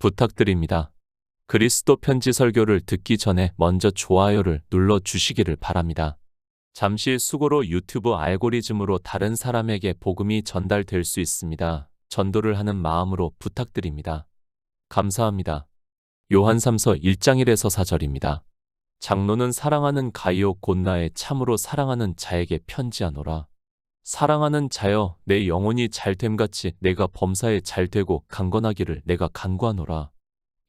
부탁드립니다. 그리스도 편지 설교를 듣기 전에 먼저 좋아요를 눌러 주시기를 바랍니다. 잠시 수고로 유튜브 알고리즘으로 다른 사람에게 복음이 전달될 수 있습니다. 전도를 하는 마음으로 부탁드립니다. 감사합니다. 요한3서 1장 1에서 4절입니다. 장로는 사랑하는 가이오 곧 나의 참으로 사랑하는 자에게 편지하노라. 사랑하는 자여, 내 영혼이 잘됨같이 내가 범사에 잘되고 강건하기를 내가 간구하노라.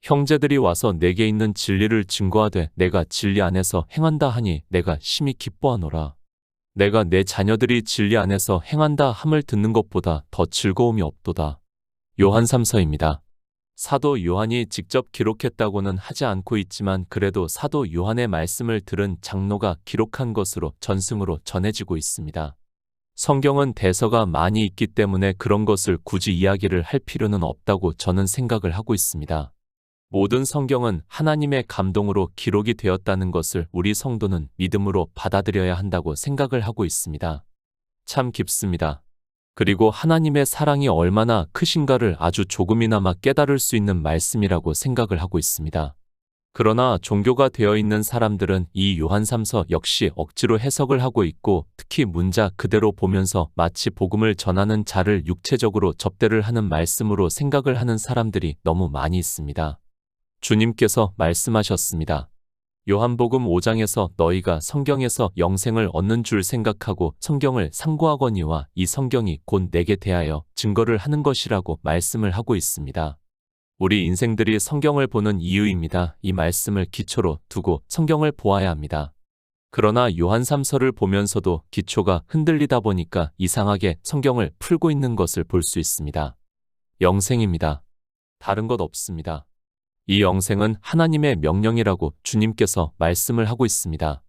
형제들이 와서 내게 있는 진리를 증거하되 내가 진리 안에서 행한다 하니 내가 심히 기뻐하노라. 내가 내 자녀들이 진리 안에서 행한다 함을 듣는 것보다 더 즐거움이 없도다. 요한3서입니다. 사도 요한이 직접 기록했다고는 하지 않고 있지만 그래도 사도 요한의 말씀을 들은 장로가 기록한 것으로 전승으로 전해지고 있습니다. 성경은 대서가 많이 있기 때문에 그런 것을 굳이 이야기를 할 필요는 없다고 저는 생각을 하고 있습니다. 모든 성경은 하나님의 감동으로 기록이 되었다는 것을 우리 성도는 믿음으로 받아들여야 한다고 생각을 하고 있습니다. 참 깊습니다. 그리고 하나님의 사랑이 얼마나 크신가를 아주 조금이나마 깨달을 수 있는 말씀이라고 생각을 하고 있습니다. 그러나 종교가 되어 있는 사람들은 이 요한3서 역시 억지로 해석을 하고 있고 특히 문자 그대로 보면서 마치 복음을 전하는 자를 육체적으로 접대를 하는 말씀으로 생각을 하는 사람들이 너무 많이 있습니다. 주님께서 말씀하셨습니다. 요한복음 5장에서 너희가 성경에서 영생을 얻는 줄 생각하고 성경을 상고하거니와 이 성경이 곧 내게 대하여 증거를 하는 것이라고 말씀을 하고 있습니다. 우리 인생들이 성경을 보는 이유입니다. 이 말씀을 기초로 두고 성경을 보아야 합니다. 그러나 요한3서를 보면서도 기초가 흔들리다 보니까 이상하게 성경을 풀고 있는 것을 볼 수 있습니다. 영생입니다. 다른 것 없습니다. 이 영생은 하나님의 명령이라고 주님께서 말씀을 하고 있습니다.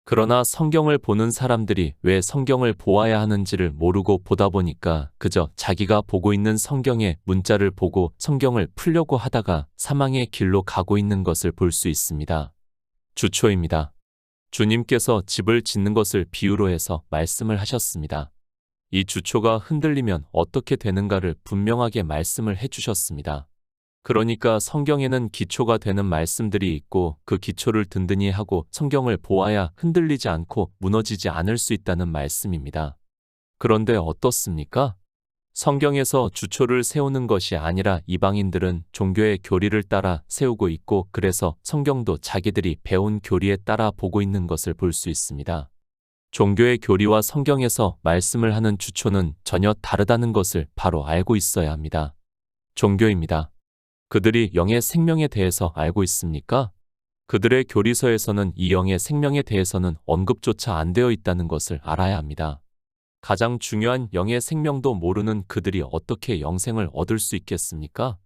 그러나 성경을 보는 사람들이 왜 성경을 보아야 하는지를 모르고 보다 보니까 그저 자기가 보고 있는 성경의 문자를 보고 성경을 풀려고 하다가 사망의 길로 가고 있는 것을 볼 수 있습니다. 주초입니다. 주님께서 집을 짓는 것을 비유로 해서 말씀을 하셨습니다. 이 주초가 흔들리면 어떻게 되는가를 분명하게 말씀을 해주셨습니다. 그러니까 성경에는 기초가 되는 말씀들이 있고 그 기초를 든든히 하고 성경을 보아야 흔들리지 않고 무너지지 않을 수 있다는 말씀입니다. 그런데 어떻습니까? 성경에서 주초를 세우는 것이 아니라 이방인들은 종교의 교리를 따라 세우고 있고 그래서 성경도 자기들이 배운 교리에 따라 보고 있는 것을 볼 수 있습니다. 종교의 교리와 성경에서 말씀을 하는 주초는 전혀 다르다는 것을 바로 알고 있어야 합니다. 종교입니다. 그들이 영의 생명에 대해서 알고 있습니까? 그들의 교리서에서는 이 영의 생명에 대해서는 언급조차 안 되어 있다는 것을 알아야 합니다. 가장 중요한 영의 생명도 모르는 그들이 어떻게 영생을 얻을 수 있겠습니까?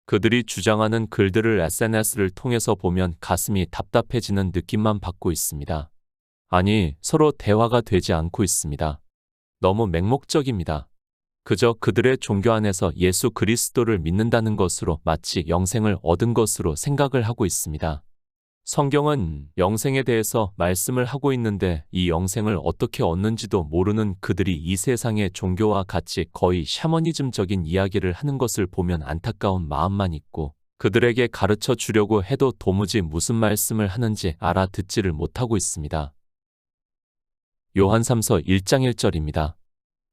그들이 주장하는 글들을 SNS를 통해서 보면 가슴이 답답해지는 느낌만 받고 있습니다. 아니, 서로 대화가 되지 않고 있습니다. 너무 맹목적입니다. 그저 그들의 종교 안에서 예수 그리스도를 믿는다는 것으로 마치 영생을 얻은 것으로 생각을 하고 있습니다. 성경은 영생에 대해서 말씀을 하고 있는데 이 영생을 어떻게 얻는지도 모르는 그들이 이 세상의 종교와 같이 거의 샤머니즘적인 이야기를 하는 것을 보면 안타까운 마음만 있고 그들에게 가르쳐 주려고 해도 도무지 무슨 말씀을 하는지 알아듣지를 못하고 있습니다. 요한3서 1장 1절입니다.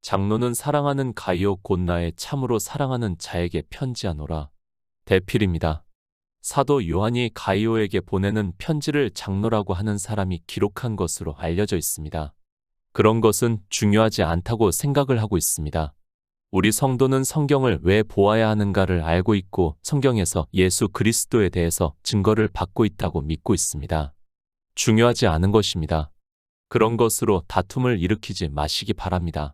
장로는 사랑하는 가이오 곧 나의 참으로 사랑하는 자에게 편지하노라. 대필입니다. 사도 요한이 가이오에게 보내는 편지를 장로라고 하는 사람이 기록한 것으로 알려져 있습니다. 그런 것은 중요하지 않다고 생각을 하고 있습니다. 우리 성도는 성경을 왜 보아야 하는가를 알고 있고 성경에서 예수 그리스도에 대해서 증거를 받고 있다고 믿고 있습니다. 중요하지 않은 것입니다. 그런 것으로 다툼을 일으키지 마시기 바랍니다.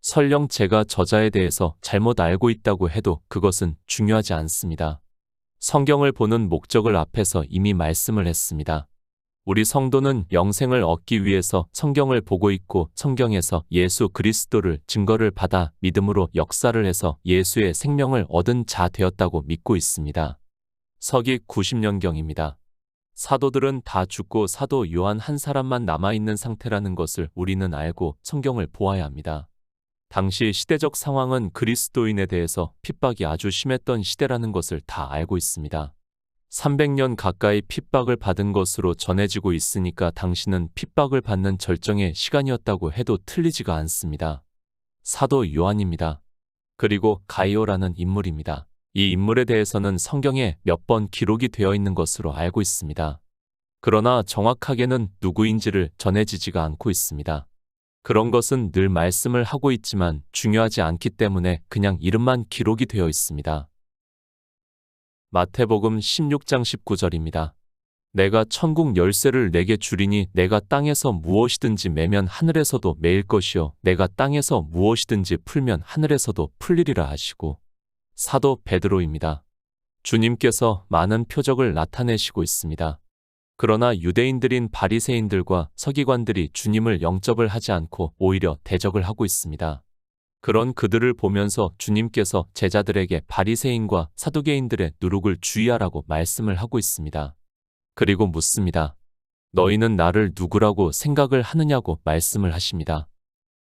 설령 제가 저자에 대해서 잘못 알고 있다고 해도 그것은 중요하지 않습니다. 성경을 보는 목적을 앞에서 이미 말씀을 했습니다. 우리 성도는 영생을 얻기 위해서 성경을 보고 있고 성경에서 예수 그리스도를 증거를 받아 믿음으로 역사를 해서 예수의 생명을 얻은 자 되었다고 믿고 있습니다. 서기 90년경입니다. 사도들은 다 죽고 사도 요한 한 사람만 남아있는 상태라는 것을 우리는 알고 성경을 보아야 합니다. 당시 시대적 상황은 그리스도인에 대해서 핍박이 아주 심했던 시대라는 것을 다 알고 있습니다. 300년 가까이 핍박을 받은 것으로 전해지고 있으니까 당시는 핍박을 받는 절정의 시간이었다고 해도 틀리지가 않습니다. 사도 요한입니다. 그리고 가이오라는 인물입니다. 이 인물에 대해서는 성경에 몇 번 기록이 되어 있는 것으로 알고 있습니다. 그러나 정확하게는 누구인지를 전해지지가 않고 있습니다. 그런 것은 늘 말씀을 하고 있지만 중요하지 않기 때문에 그냥 이름만 기록이 되어 있습니다. 마태복음 16장 19절입니다. 내가 천국 열쇠를 내게 주리니 내가 땅에서 무엇이든지 매면 하늘에서도 매일 것이요 내가 땅에서 무엇이든지 풀면 하늘에서도 풀리리라 하시고. 사도 베드로입니다. 주님께서 많은 표적을 나타내시고 있습니다. 그러나 유대인들인 바리새인들과 서기관들이 주님을 영접을 하지 않고 오히려 대적을 하고 있습니다. 그런 그들을 보면서 주님께서 제자들에게 바리새인과 사두개인들의 누룩을 주의하라고 말씀을 하고 있습니다. 그리고 묻습니다. 너희는 나를 누구라고 생각을 하느냐고 말씀을 하십니다.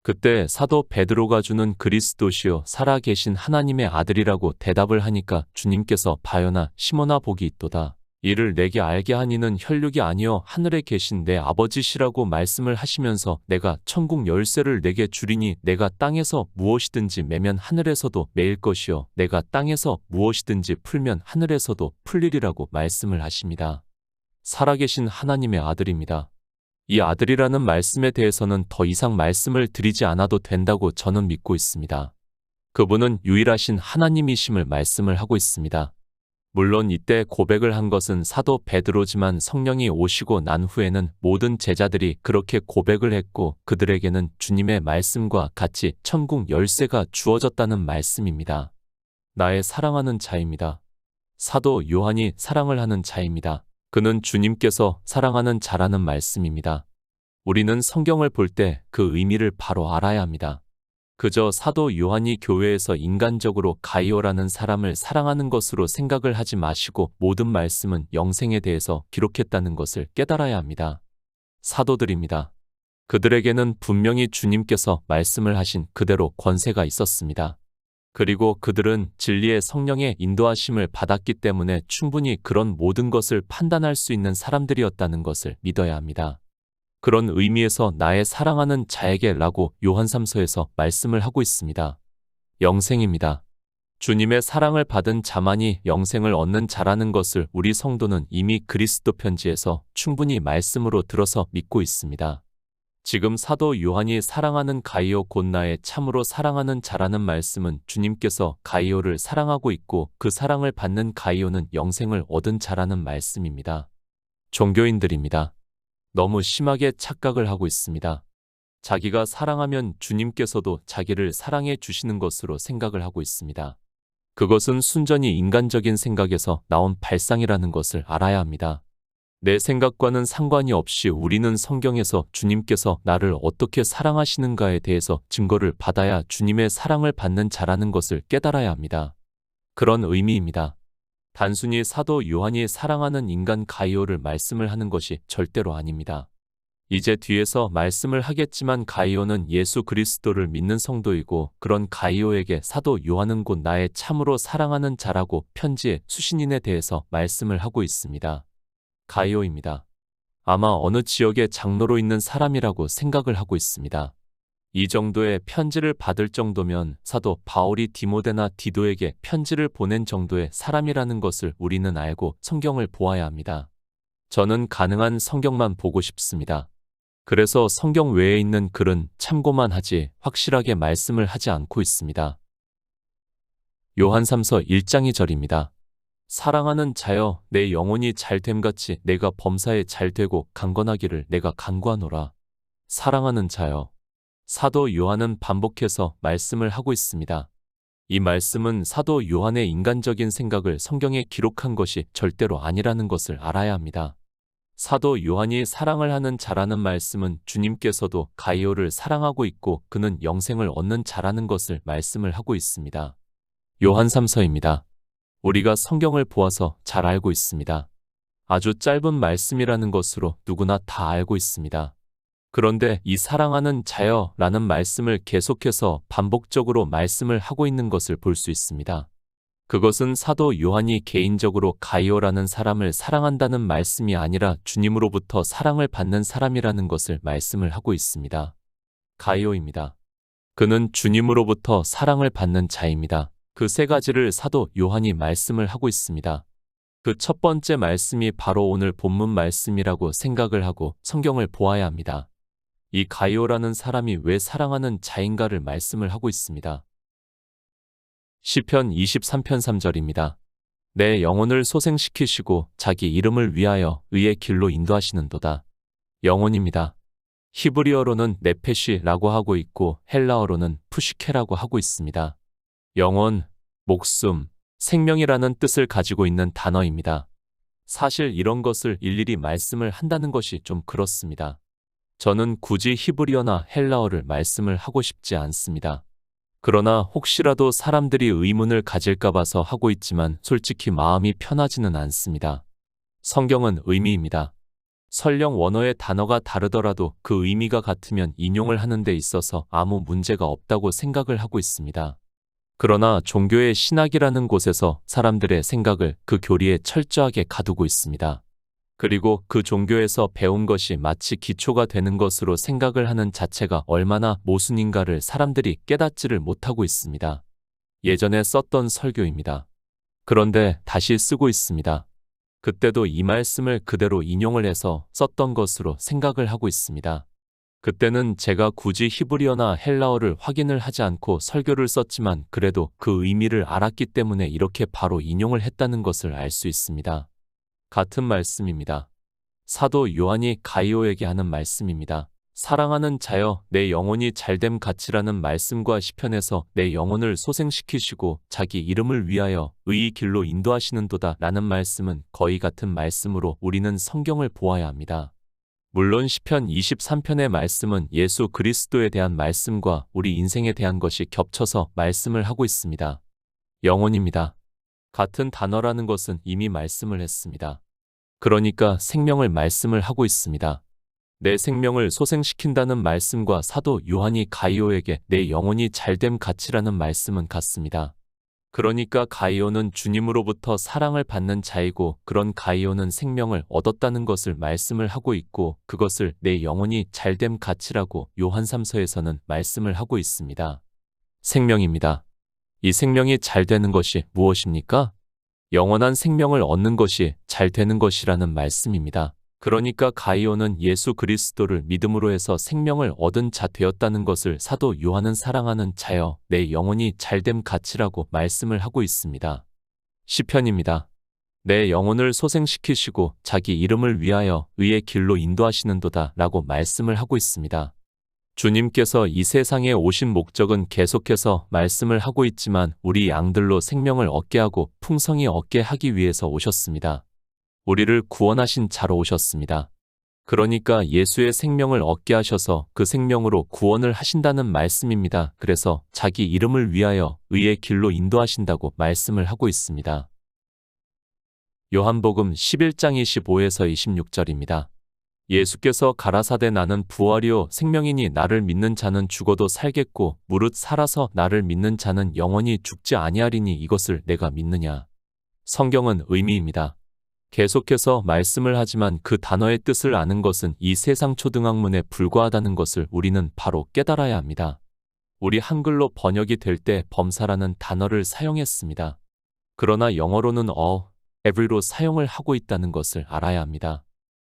그때 사도 베드로가 주는 그리스도시요 살아계신 하나님의 아들이라고 대답을 하니까 주님께서 바요나 시몬아 복이 있도다. 이를 내게 알게 하니는 혈육이 아니요 하늘에 계신 내 아버지시라고 말씀을 하시면서 내가 천국 열쇠를 내게 주리니 내가 땅에서 무엇이든지 매면 하늘에서도 매일 것이요 내가 땅에서 무엇이든지 풀면 하늘에서도 풀리리라고 말씀을 하십니다. 살아계신 하나님의 아들입니다. 이 아들이라는 말씀에 대해서는 더 이상 말씀을 드리지 않아도 된다고 저는 믿고 있습니다. 그분은 유일하신 하나님이심을 말씀을 하고 있습니다. 물론 이때 고백을 한 것은 사도 베드로지만 성령이 오시고 난 후에는 모든 제자들이 그렇게 고백을 했고 그들에게는 주님의 말씀과 같이 천국 열쇠가 주어졌다는 말씀입니다. 나의 사랑하는 자입니다. 사도 요한이 사랑을 하는 자입니다. 그는 주님께서 사랑하는 자라는 말씀입니다. 우리는 성경을 볼 때 그 의미를 바로 알아야 합니다. 그저 사도 요한이 교회에서 인간적으로 가이오라는 사람을 사랑하는 것으로 생각을 하지 마시고 모든 말씀은 영생에 대해서 기록했다는 것을 깨달아야 합니다. 사도들입니다. 그들에게는 분명히 주님께서 말씀을 하신 그대로 권세가 있었습니다. 그리고 그들은 진리의 성령의 인도하심을 받았기 때문에 충분히 그런 모든 것을 판단할 수 있는 사람들이었다는 것을 믿어야 합니다. 그런 의미에서 나의 사랑하는 자에게 라고 요한 3서에서 말씀을 하고 있습니다. 영생입니다. 주님의 사랑을 받은 자만이 영생을 얻는 자라는 것을 우리 성도는 이미 그리스도 편지에서 충분히 말씀으로 들어서 믿고 있습니다. 지금 사도 요한이 사랑하는 가이오 곧 나의 참으로 사랑하는 자라는 말씀은 주님께서 가이오를 사랑하고 있고 그 사랑을 받는 가이오는 영생을 얻은 자라는 말씀입니다. 종교인들입니다. 너무 심하게 착각을 하고 있습니다. 자기가 사랑하면 주님께서도 자기를 사랑해 주시는 것으로 생각을 하고 있습니다. 그것은 순전히 인간적인 생각에서 나온 발상이라는 것을 알아야 합니다. 내 생각과는 상관이 없이 우리는 성경에서 주님께서 나를 어떻게 사랑하시는가에 대해서 증거를 받아야 주님의 사랑을 받는 자라는 것을 깨달아야 합니다. 그런 의미입니다. 단순히 사도 요한이 사랑하는 인간 가이오를 말씀을 하는 것이 절대로 아닙니다. 이제 뒤에서 말씀을 하겠지만 가이오는 예수 그리스도를 믿는 성도이고 그런 가이오에게 사도 요한은 곧 나의 참으로 사랑하는 자라고 편지의 수신인에 대해서 말씀을 하고 있습니다. 가이오입니다. 아마 어느 지역의 장로로 있는 사람이라고 생각을 하고 있습니다. 이 정도의 편지를 받을 정도면 사도 바울이 디모데나 디도에게 편지를 보낸 정도의 사람이라는 것을 우리는 알고 성경을 보아야 합니다. 저는 가능한 성경만 보고 싶습니다. 그래서 성경 외에 있는 글은 참고만 하지 확실하게 말씀을 하지 않고 있습니다. 요한 3서 1장 2절입니다. 사랑하는 자여 내 영혼이 잘됨같이 내가 범사에 잘되고 강건하기를 내가 간구하노라. 사랑하는 자여. 사도 요한은 반복해서 말씀을 하고 있습니다. 이 말씀은 사도 요한의 인간적인 생각을 성경에 기록한 것이 절대로 아니라는 것을 알아야 합니다. 사도 요한이 사랑을 하는 자라는 말씀은 주님께서도 가이오를 사랑하고 있고 그는 영생을 얻는 자라는 것을 말씀을 하고 있습니다. 요한 3서입니다. 우리가 성경을 보아서 잘 알고 있습니다. 아주 짧은 말씀이라는 것으로 누구나 다 알고 있습니다. 그런데 이 사랑하는 자여 라는 말씀을 계속해서 반복적으로 말씀을 하고 있는 것을 볼 수 있습니다. 그것은 사도 요한이 개인적으로 가이오라는 사람을 사랑한다는 말씀이 아니라 주님으로부터 사랑을 받는 사람이라는 것을 말씀을 하고 있습니다. 가이오입니다. 그는 주님으로부터 사랑을 받는 자입니다. 그 세 가지를 사도 요한이 말씀을 하고 있습니다. 그 첫 번째 말씀이 바로 오늘 본문 말씀이라고 생각을 하고 성경을 보아야 합니다. 이 가이오라는 사람이 왜 사랑하는 자인가를 말씀을 하고 있습니다. 시편 23편 3절입니다. 내 영혼을 소생시키시고 자기 이름을 위하여 의의 길로 인도하시는도다. 영혼입니다. 히브리어로는 네페시라고 하고 있고 헬라어로는 푸시케라고 하고 있습니다. 영혼, 목숨, 생명이라는 뜻을 가지고 있는 단어입니다. 사실 이런 것을 일일이 말씀을 한다는 것이 좀 그렇습니다. 저는 굳이 히브리어나 헬라어를 말씀을 하고 싶지 않습니다. 그러나 혹시라도 사람들이 의문을 가질까 봐서 하고 있지만 솔직히 마음이 편하지는 않습니다. 성경은 의미입니다. 설령 원어의 단어가 다르더라도 그 의미가 같으면 인용을 하는 데 있어서 아무 문제가 없다고 생각을 하고 있습니다. 그러나 종교의 신학이라는 곳에서 사람들의 생각을 그 교리에 철저하게 가두고 있습니다. 그리고 그 종교에서 배운 것이 마치 기초가 되는 것으로 생각을 하는 자체가 얼마나 모순인가를 사람들이 깨닫지를 못하고 있습니다. 예전에 썼던 설교입니다. 그런데 다시 쓰고 있습니다. 그때도 이 말씀을 그대로 인용을 해서 썼던 것으로 생각을 하고 있습니다. 그때는 제가 굳이 히브리어나 헬라어를 확인을 하지 않고 설교를 썼지만 그래도 그 의미를 알았기 때문에 이렇게 바로 인용을 했다는 것을 알 수 있습니다. 같은 말씀입니다. 사도 요한이 가이오에게 하는 말씀입니다. 사랑하는 자여 내 영혼이 잘됨 같이라는 말씀과 시편에서 내 영혼을 소생시키시고 자기 이름을 위하여 의의 길로 인도하시는도다 라는 말씀은 거의 같은 말씀으로 우리는 성경을 보아야 합니다. 물론 시편 23편의 말씀은 예수 그리스도에 대한 말씀과 우리 인생에 대한 것이 겹쳐서 말씀을 하고 있습니다. 영혼입니다. 같은 단어라는 것은 이미 말씀을 했습니다. 그러니까 생명을 말씀을 하고 있습니다. 내 생명을 소생시킨다는 말씀과 사도 요한이 가이오에게 내 영혼이 잘됨 같이라는 말씀은 같습니다. 그러니까 가이오는 주님으로부터 사랑을 받는 자이고 그런 가이오는 생명을 얻었다는 것을 말씀을 하고 있고 그것을 내 영혼이 잘됨 같이라고 요한 3서에서는 말씀을 하고 있습니다. 생명입니다. 이 생명이 잘 되는 것이 무엇입니까? 영원한 생명을 얻는 것이 잘 되는 것이라는 말씀입니다. 그러니까 가이오는 예수 그리스도를 믿음으로 해서 생명을 얻은 자 되었다는 것을 사도 요한은 사랑하는 자여 내 영혼이 잘됨 같이라고 말씀을 하고 있습니다. 시편입니다. 내 영혼을 소생시키시고 자기 이름을 위하여 의의 길로 인도하시는도다 라고 말씀을 하고 있습니다. 주님께서 이 세상에 오신 목적은 계속해서 말씀을 하고 있지만 우리 양들로 생명을 얻게 하고 풍성히 얻게 하기 위해서 오셨습니다. 우리를 구원하신 자로 오셨습니다. 그러니까 예수의 생명을 얻게 하셔서 그 생명으로 구원을 하신다는 말씀입니다. 그래서 자기 이름을 위하여 의의 길로 인도하신다고 말씀을 하고 있습니다. 요한복음 11장 25에서 26절입니다. 예수께서 가라사대 나는 부활이요 생명이니 나를 믿는 자는 죽어도 살겠고 무릇 살아서 나를 믿는 자는 영원히 죽지 아니하리니 이것을 내가 믿느냐. 성경은 의미입니다. 계속해서 말씀을 하지만 그 단어의 뜻을 아는 것은 이 세상 초등학문에 불과하다는 것을 우리는 바로 깨달아야 합니다. 우리 한글로 번역이 될 때 범사라는 단어를 사용했습니다. 그러나 영어로는 every로 사용을 하고 있다는 것을 알아야 합니다.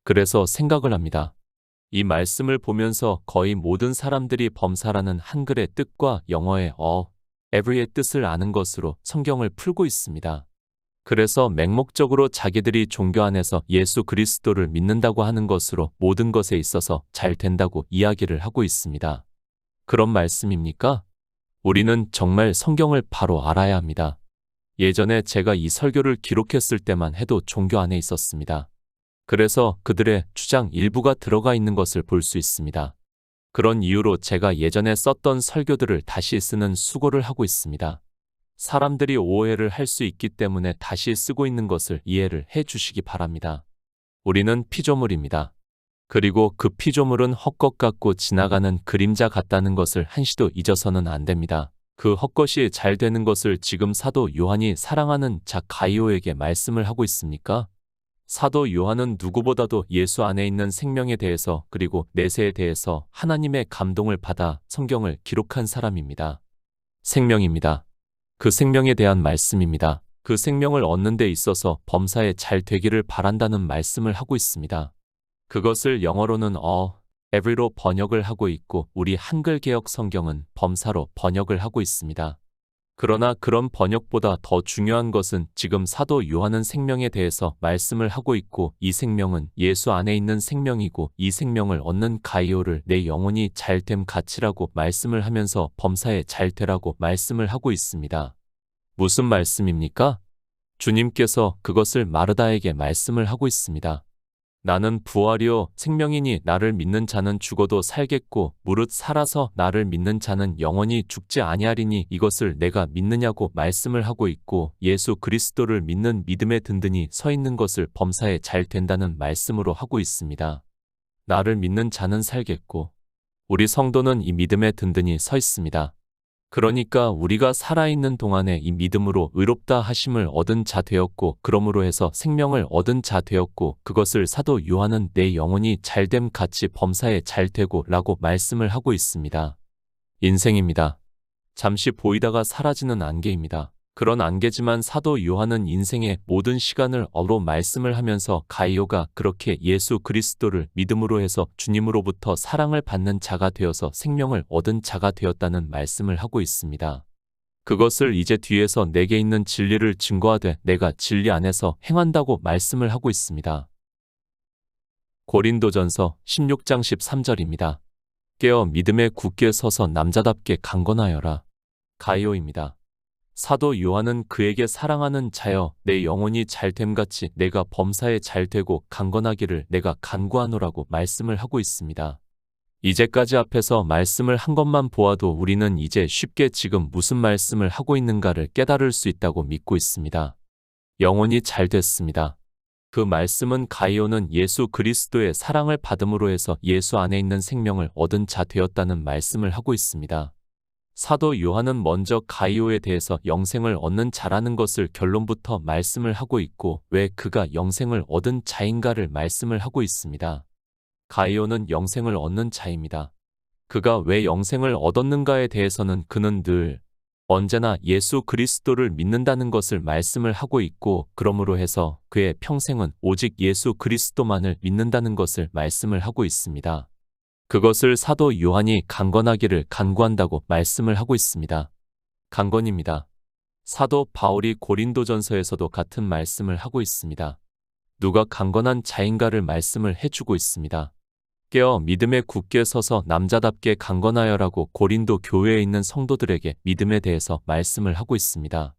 그래서 생각을 합니다. 이 말씀을 보면서 거의 모든 사람들이 범사라는 한글의 뜻과 영어의 every의 뜻을 아는 것으로 성경을 풀고 있습니다. 그래서 맹목적으로 자기들이 종교 안에서 예수 그리스도를 믿는다고 하는 것으로 모든 것에 있어서 잘 된다고 이야기를 하고 있습니다. 그런 말씀입니까? 우리는 정말 성경을 바로 알아야 합니다. 예전에 제가 이 설교를 기록했을 때만 해도 종교 안에 있었습니다. 그래서 그들의 주장 일부가 들어가 있는 것을 볼 수 있습니다. 그런 이유로 제가 예전에 썼던 설교들을 다시 쓰는 수고를 하고 있습니다. 사람들이 오해를 할 수 있기 때문에 다시 쓰고 있는 것을 이해를 해 주시기 바랍니다. 우리는 피조물입니다. 그리고 그 피조물은 헛것 같고 지나가는 그림자 같다는 것을 한시도 잊어서는 안 됩니다. 그 헛것이 잘 되는 것을 지금 사도 요한이 사랑하는 자 가이오에게 말씀을 하고 있습니까? 사도 요한은 누구보다도 예수 안에 있는 생명에 대해서 그리고 내세에 대해서 하나님의 감동을 받아 성경을 기록한 사람입니다. 생명입니다. 그 생명에 대한 말씀입니다. 그 생명을 얻는 데 있어서 범사에 잘 되기를 바란다는 말씀을 하고 있습니다. 그것을 영어로는 every로 번역을 하고 있고 우리 한글 개역 성경은 범사로 번역을 하고 있습니다. 그러나 그런 번역보다 더 중요한 것은 지금 사도 요한은 생명에 대해서 말씀을 하고 있고 이 생명은 예수 안에 있는 생명이고 이 생명을 얻는 가이오를 내 영혼이 잘됨 같이라고 말씀을 하면서 범사에 잘 되라고 말씀을 하고 있습니다. 무슨 말씀입니까? 주님께서 그것을 마르다에게 말씀을 하고 있습니다. 나는 부활이요 생명이니 나를 믿는 자는 죽어도 살겠고 무릇 살아서 나를 믿는 자는 영원히 죽지 아니하리니 이것을 내가 믿느냐고 말씀을 하고 있고 예수 그리스도를 믿는 믿음에 든든히 서 있는 것을 범사에 잘 된다는 말씀으로 하고 있습니다. 나를 믿는 자는 살겠고 우리 성도는 이 믿음에 든든히 서 있습니다. 그러니까 우리가 살아있는 동안에 이 믿음으로 의롭다 하심을 얻은 자 되었고 그러므로 해서 생명을 얻은 자 되었고 그것을 사도 요한은 내 영혼이 잘됨 같이 범사에 잘 되고 라고 말씀을 하고 있습니다. 인생입니다. 잠시 보이다가 사라지는 안개입니다. 그런 안개지만 사도 요한은 인생의 모든 시간을 어로 말씀을 하면서 가이오가 그렇게 예수 그리스도를 믿음으로 해서 주님으로부터 사랑을 받는 자가 되어서 생명을 얻은 자가 되었다는 말씀을 하고 있습니다. 그것을 이제 뒤에서 내게 있는 진리를 증거하되 내가 진리 안에서 행한다고 말씀을 하고 있습니다. 고린도전서 16장 13절입니다. 깨어 믿음에 굳게 서서 남자답게 강건하여라. 가이오입니다. 사도 요한은 그에게 사랑하는 자여 내 영혼이 잘됨같이 내가 범사에 잘되고 강건하기를 내가 간구하노라고 말씀을 하고 있습니다. 이제까지 앞에서 말씀을 한 것만 보아도 우리는 이제 쉽게 지금 무슨 말씀을 하고 있는가를 깨달을 수 있다고 믿고 있습니다. 영혼이 잘됐습니다. 그 말씀은 가이오는 예수 그리스도의 사랑을 받음으로 해서 예수 안에 있는 생명을 얻은 자 되었다는 말씀을 하고 있습니다. 사도 요한은 먼저 가이오에 대해서 영생을 얻는 자라는 것을 결론부터 말씀을 하고 있고 왜 그가 영생을 얻은 자인가를 말씀을 하고 있습니다. 가이오는 영생을 얻는 자입니다. 그가 왜 영생을 얻었는가에 대해서는 그는 늘 언제나 예수 그리스도를 믿는다는 것을 말씀을 하고 있고 그러므로 해서 그의 평생은 오직 예수 그리스도만을 믿는다는 것을 말씀을 하고 있습니다. 그것을 사도 요한이 강건하기를 간구한다고 말씀을 하고 있습니다. 강건입니다. 사도 바울이 고린도전서에서도 같은 말씀을 하고 있습니다. 누가 강건한 자인가를 말씀을 해주고 있습니다. 깨어 믿음에 굳게 서서 남자답게 강건하여라고 고린도 교회에 있는 성도들에게 믿음에 대해서 말씀을 하고 있습니다.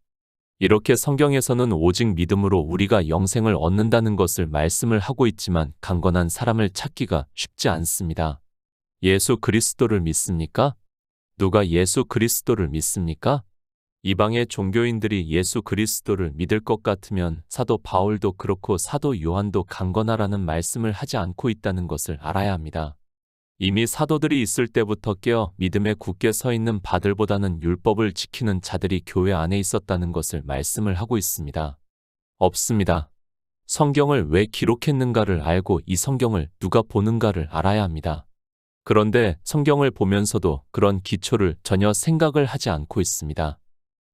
이렇게 성경에서는 오직 믿음으로 우리가 영생을 얻는다는 것을 말씀을 하고 있지만 강건한 사람을 찾기가 쉽지 않습니다. 예수 그리스도를 믿습니까? 누가 예수 그리스도를 믿습니까? 이방의 종교인들이 예수 그리스도를 믿을 것 같으면 사도 바울도 그렇고 사도 요한도 강건하라는 말씀을 하지 않고 있다는 것을 알아야 합니다. 이미 사도들이 있을 때부터 깨어 믿음에 굳게 서 있는 바들보다는 율법을 지키는 자들이 교회 안에 있었다는 것을 말씀을 하고 있습니다. 없습니다. 성경을 왜 기록했는가를 알고 이 성경을 누가 보는가를 알아야 합니다. 그런데 성경을 보면서도 그런 기초를 전혀 생각을 하지 않고 있습니다.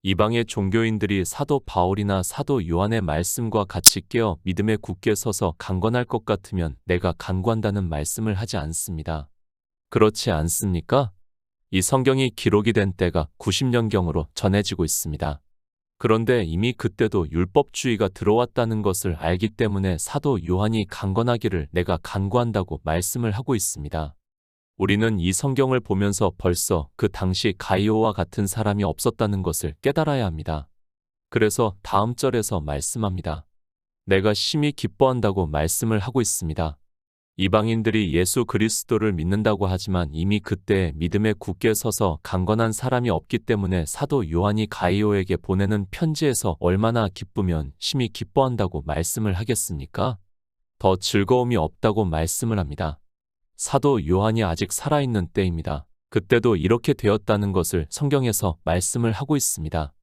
이방의 종교인들이 사도 바울이나 사도 요한의 말씀과 같이 깨어 믿음에 굳게 서서 강건할 것 같으면 내가 간구한다는 말씀을 하지 않습니다. 그렇지 않습니까? 이 성경이 기록이 된 때가 90년경으로 전해지고 있습니다. 그런데 이미 그때도 율법주의가 들어왔다는 것을 알기 때문에 사도 요한이 강건하기를 내가 간구한다고 말씀을 하고 있습니다. 우리는 이 성경을 보면서 벌써 그 당시 가이오와 같은 사람이 없었다는 것을 깨달아야 합니다. 그래서 다음 절에서 말씀합니다. 내가 심히 기뻐한다고 말씀을 하고 있습니다. 이방인들이 예수 그리스도를 믿는다고 하지만 이미 그때 믿음에 굳게 서서 강건한 사람이 없기 때문에 사도 요한이 가이오에게 보내는 편지에서 얼마나 기쁘면 심히 기뻐한다고 말씀을 하겠습니까? 더 즐거움이 없다고 말씀을 합니다. 사도 요한이 아직 살아있는 때입니다. 그때도 이렇게 되었다는 것을 성경에서 말씀을 하고 있습니다.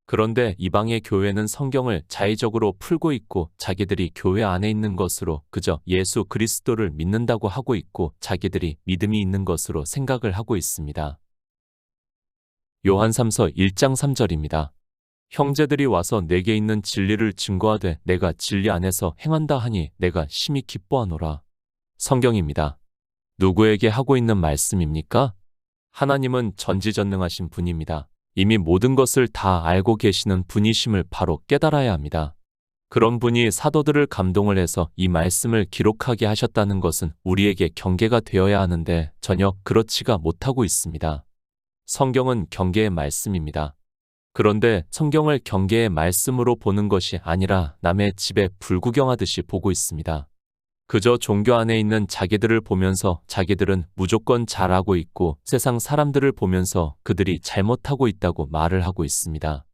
그런데 이방의 교회는 성경을 자의적으로 풀고 있고 자기들이 교회 안에 있는 것으로 그저 예수 그리스도를 믿는다고 하고 있고 자기들이 믿음이 있는 것으로 생각을 하고 있습니다. 요한3서 1장 3절입니다. 형제들이 와서 내게 있는 진리를 증거하되 내가 진리 안에서 행한다 하니 내가 심히 기뻐하노라. 성경입니다. 누구에게 하고 있는 말씀입니까? 하나님은 전지전능하신 분입니다. 이미 모든 것을 다 알고 계시는 분이심을 바로 깨달아야 합니다. 그런 분이 사도들을 감동을 해서 이 말씀을 기록하게 하셨다는 것은 우리에게 경계가 되어야 하는데 전혀 그렇지가 못하고 있습니다. 성경은 경계의 말씀입니다. 그런데 성경을 경계의 말씀으로 보는 것이 아니라 남의 집에 불구경하듯이 보고 있습니다. 그저 종교 안에 있는 자기들을 보면서 자기들은 무조건 잘하고 있고 세상 사람들을 보면서 그들이 잘못하고 있다고 말을 하고 있습니다.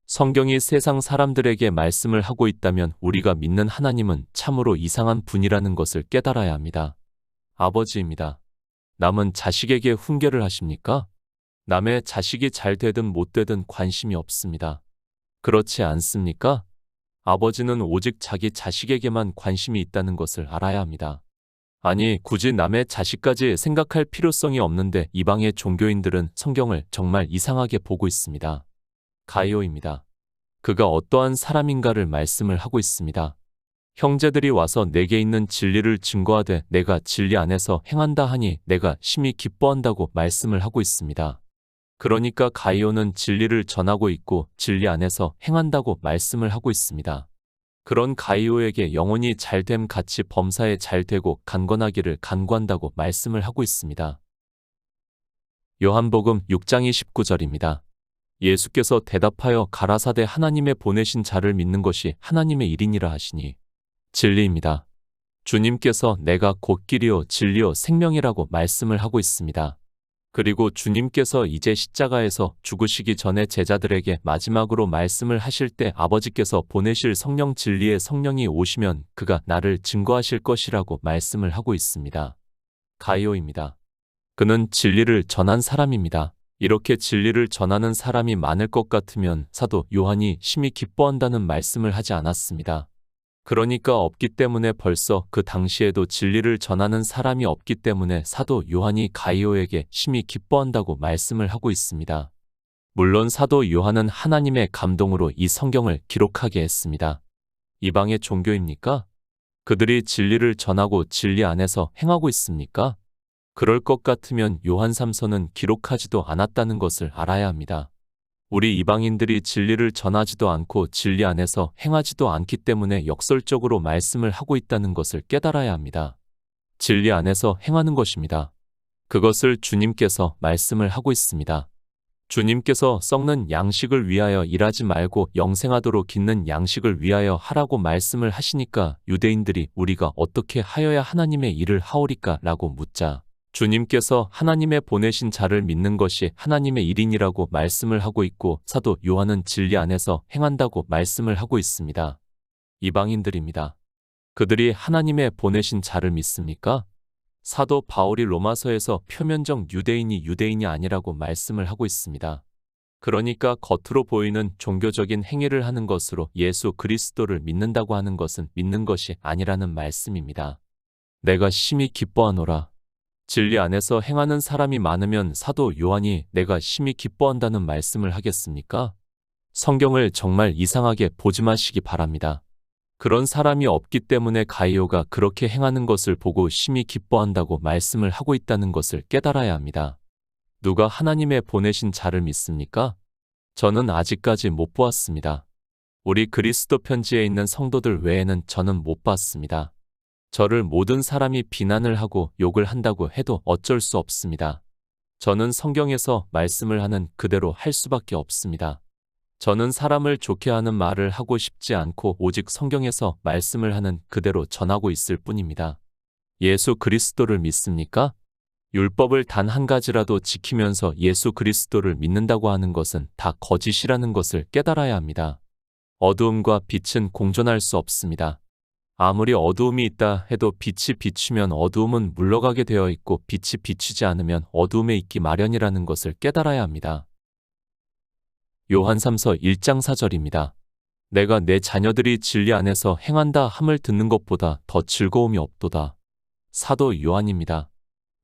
성경이 세상 사람들에게 말씀을 하고 있다면 우리가 믿는 하나님은 참으로 이상한 분이라는 것을 깨달아야 합니다. 아버지입니다. 남은 자식에게 훈계를 하십니까? 남의 자식이 잘 되든 못 되든 관심이 없습니다. 그렇지 않습니까? 아버지는 오직 자기 자식에게만 관심이 있다는 것을 알아야 합니다. 아니, 굳이 남의 자식까지 생각할 필요성이 없는데 이방의 종교인들은 성경을 정말 이상하게 보고 있습니다. 가이오입니다. 그가 어떠한 사람인가를 말씀을 하고 있습니다. 형제들이 와서 내게 있는 진리를 증거하되 내가 진리 안에서 행한다 하니 내가 심히 기뻐한다고 말씀을 하고 있습니다. 그러니까 가이오는 진리를 전하고 있고 진리 안에서 행한다고 말씀을 하고 있습니다. 그런 가이오에게 영혼이 잘됨 같이 범사에 잘되고 강건하기를 간구한다고 말씀을 하고 있습니다. 요한복음 6장 29절입니다. 예수께서 대답하여 가라사대 하나님의 보내신 자를 믿는 것이 하나님의 일이니라 하시니 진리입니다. 주님께서 내가 곧 길이요 진리요 생명이라고 말씀을 하고 있습니다. 그리고 주님께서 이제 십자가에서 죽으시기 전에 제자들에게 마지막으로 말씀을 하실 때 아버지께서 보내실 성령 진리의 성령이 오시면 그가 나를 증거하실 것이라고 말씀을 하고 있습니다. 가이오입니다. 그는 진리를 전한 사람입니다. 이렇게 진리를 전하는 사람이 많을 것 같으면 사도 요한이 심히 기뻐한다는 말씀을 하지 않았습니다. 그러니까 없기 때문에 벌써 그 당시에도 진리를 전하는 사람이 없기 때문에 사도 요한이 가이오에게 심히 기뻐한다고 말씀을 하고 있습니다. 물론 사도 요한은 하나님의 감동으로 이 성경을 기록하게 했습니다. 이방의 종교입니까? 그들이 진리를 전하고 진리 안에서 행하고 있습니까? 그럴 것 같으면 요한3서는 기록하지도 않았다는 것을 알아야 합니다. 우리 이방인들이 진리를 전하지도 않고 진리 안에서 행하지도 않기 때문에 역설적으로 말씀을 하고 있다는 것을 깨달아야 합니다. 진리 안에서 행하는 것입니다. 그것을 주님께서 말씀을 하고 있습니다. 주님께서 썩는 양식을 위하여 일하지 말고 영생하도록 있는 양식을 위하여 하라고 말씀을 하시니까 유대인들이 우리가 어떻게 하여야 하나님의 일을 하오리까 라고 묻자 주님께서 하나님의 보내신 자를 믿는 것이 하나님의 일이니라고 말씀을 하고 있고 사도 요한은 진리 안에서 행한다고 말씀을 하고 있습니다. 이방인들입니다. 그들이 하나님의 보내신 자를 믿습니까? 사도 바울이 로마서에서 표면적 유대인이 아니라고 말씀을 하고 있습니다. 그러니까 겉으로 보이는 종교적인 행위를 하는 것으로 예수 그리스도를 믿는다고 하는 것은 믿는 것이 아니라는 말씀입니다. 내가 심히 기뻐하노라. 진리 안에서 행하는 사람이 많으면 사도 요한이 내가 심히 기뻐한다는 말씀을 하겠습니까? 성경을 정말 이상하게 보지 마시기 바랍니다. 그런 사람이 없기 때문에 가이오가 그렇게 행하는 것을 보고 심히 기뻐한다고 말씀을 하고 있다는 것을 깨달아야 합니다. 누가 하나님의 보내신 자를 믿습니까? 저는 아직까지 못 보았습니다. 우리 그리스도 편지에 있는 성도들 외에는 저는 못 봤습니다. 저를 모든 사람이 비난을 하고 욕을 한다고 해도 어쩔 수 없습니다. 저는 성경에서 말씀을 하는 그대로 할 수밖에 없습니다. 저는 사람을 좋게 하는 말을 하고 싶지 않고 오직 성경에서 말씀을 하는 그대로 전하고 있을 뿐입니다. 예수 그리스도를 믿습니까? 율법을 단 한 가지라도 지키면서 예수 그리스도를 믿는다고 하는 것은 다 거짓이라는 것을 깨달아야 합니다. 어두움과 빛은 공존할 수 없습니다. 아무리 어두움이 있다 해도 빛이 비추면 어두움은 물러가게 되어 있고 빛이 비추지 않으면 어두움에 있기 마련이라는 것을 깨달아야 합니다. 요한 3서 1장 4절입니다. 내가 내 자녀들이 진리 안에서 행한다 함을 듣는 것보다 더 즐거움이 없도다. 사도 요한입니다.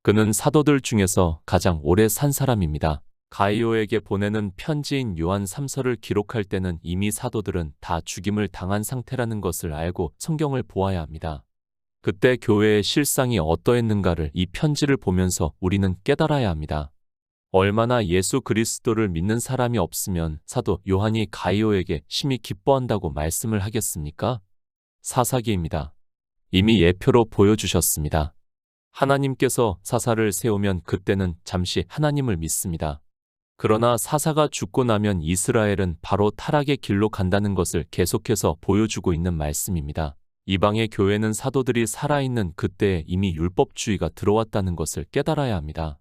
그는 사도들 중에서 가장 오래 산 사람입니다. 가이오에게 보내는 편지인 요한 3서를 기록할 때는 이미 사도들은 다 죽임을 당한 상태라는 것을 알고 성경을 보아야 합니다. 그때 교회의 실상이 어떠했는가를 이 편지를 보면서 우리는 깨달아야 합니다. 얼마나 예수 그리스도를 믿는 사람이 없으면 사도 요한이 가이오에게 심히 기뻐한다고 말씀을 하겠습니까? 사사기입니다. 이미 예표로 보여주셨습니다. 하나님께서 사사를 세우면 그때는 잠시 하나님을 믿습니다. 그러나 사사가 죽고 나면 이스라엘은 바로 타락의 길로 간다는 것을 계속해서 보여주고 있는 말씀입니다. 이방의 교회는 사도들이 살아있는 그때에 이미 율법주의가 들어왔다는 것을 깨달아야 합니다.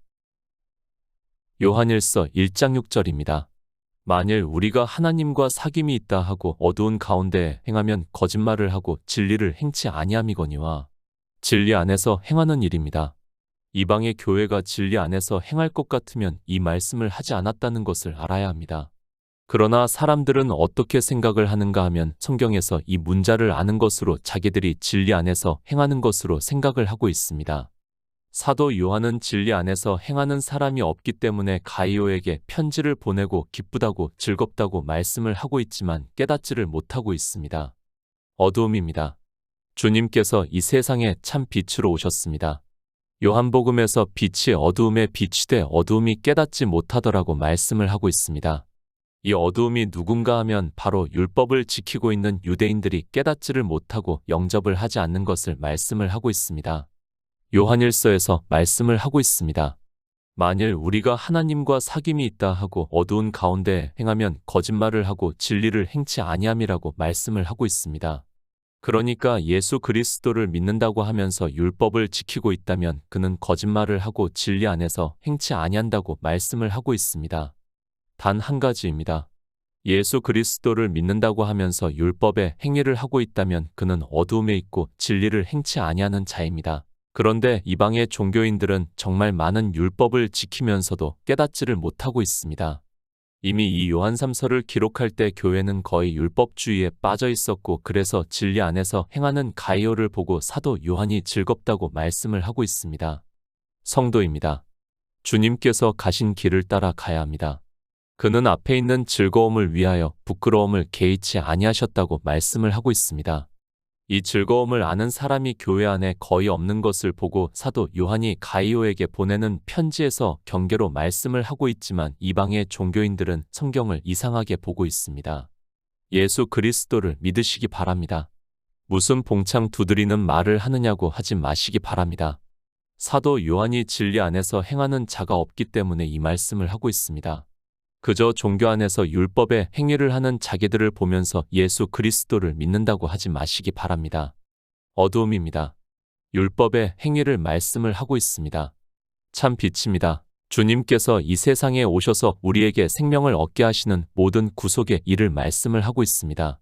요한일서 1장 6절입니다. 만일 우리가 하나님과 사귐이 있다 하고 어두운 가운데 행하면 거짓말을 하고 진리를 행치 아니함이거니와 진리 안에서 행하는 일입니다. 이방의 교회가 진리 안에서 행할 것 같으면 이 말씀을 하지 않았다는 것을 알아야 합니다. 그러나 사람들은 어떻게 생각을 하는가 하면 성경에서 이 문자를 아는 것으로 자기들이 진리 안에서 행하는 것으로 생각을 하고 있습니다. 사도 요한은 진리 안에서 행하는 사람이 없기 때문에 가이오에게 편지를 보내고 기쁘다고 즐겁다고 말씀을 하고 있지만 깨닫지를 못하고 있습니다. 어두움입니다. 주님께서 이 세상에 참 빛으로 오셨습니다. 요한복음에서 빛이 어두움에 비추되 어두움이 깨닫지 못하더라고 말씀을 하고 있습니다. 이 어두움이 누군가 하면 바로 율법을 지키고 있는 유대인들이 깨닫지를 못하고 영접을 하지 않는 것을 말씀을 하고 있습니다. 요한일서에서 말씀을 하고 있습니다. 만일 우리가 하나님과 사귐이 있다 하고 어두운 가운데 행하면 거짓말을 하고 진리를 행치 아니함이라고 말씀을 하고 있습니다. 그러니까 예수 그리스도를 믿는다고 하면서 율법을 지키고 있다면 그는 거짓말을 하고 진리 안에서 행치 아니한다고 말씀을 하고 있습니다. 단 한 가지입니다. 예수 그리스도를 믿는다고 하면서 율법의 행위를 하고 있다면 그는 어두움에 있고 진리를 행치 아니하는 자입니다. 그런데 이방의 종교인들은 정말 많은 율법을 지키면서도 깨닫지를 못하고 있습니다. 이미 이 요한 3서를 기록할 때 교회는 거의 율법주의에 빠져 있었고 그래서 진리 안에서 행하는 가이오를 보고 사도 요한이 즐겁다고 말씀을 하고 있습니다. 성도입니다. 주님께서 가신 길을 따라 가야 합니다. 그는 앞에 있는 즐거움을 위하여 부끄러움을 개의치 아니하셨다고 말씀을 하고 있습니다. 이 즐거움을 아는 사람이 교회 안에 거의 없는 것을 보고 사도 요한이 가이오에게 보내는 편지에서 경계로 말씀을 하고 있지만 이방의 종교인들은 성경을 이상하게 보고 있습니다. 예수 그리스도를 믿으시기 바랍니다. 무슨 봉창 두드리는 말을 하느냐고 하지 마시기 바랍니다. 사도 요한이 진리 안에서 행하는 자가 없기 때문에 이 말씀을 하고 있습니다. 그저 종교 안에서 율법의 행위를 하는 자기들을 보면서 예수 그리스도를 믿는다고 하지 마시기 바랍니다. 어두움입니다. 율법의 행위를 말씀을 하고 있습니다. 참 빛입니다. 주님께서 이 세상에 오셔서 우리에게 생명을 얻게 하시는 모든 구속의 일을 말씀을 하고 있습니다.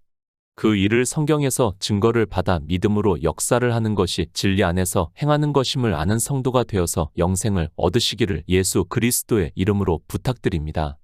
그 일을 성경에서 증거를 받아 믿음으로 역사를 하는 것이 진리 안에서 행하는 것임을 아는 성도가 되어서 영생을 얻으시기를 예수 그리스도의 이름으로 부탁드립니다.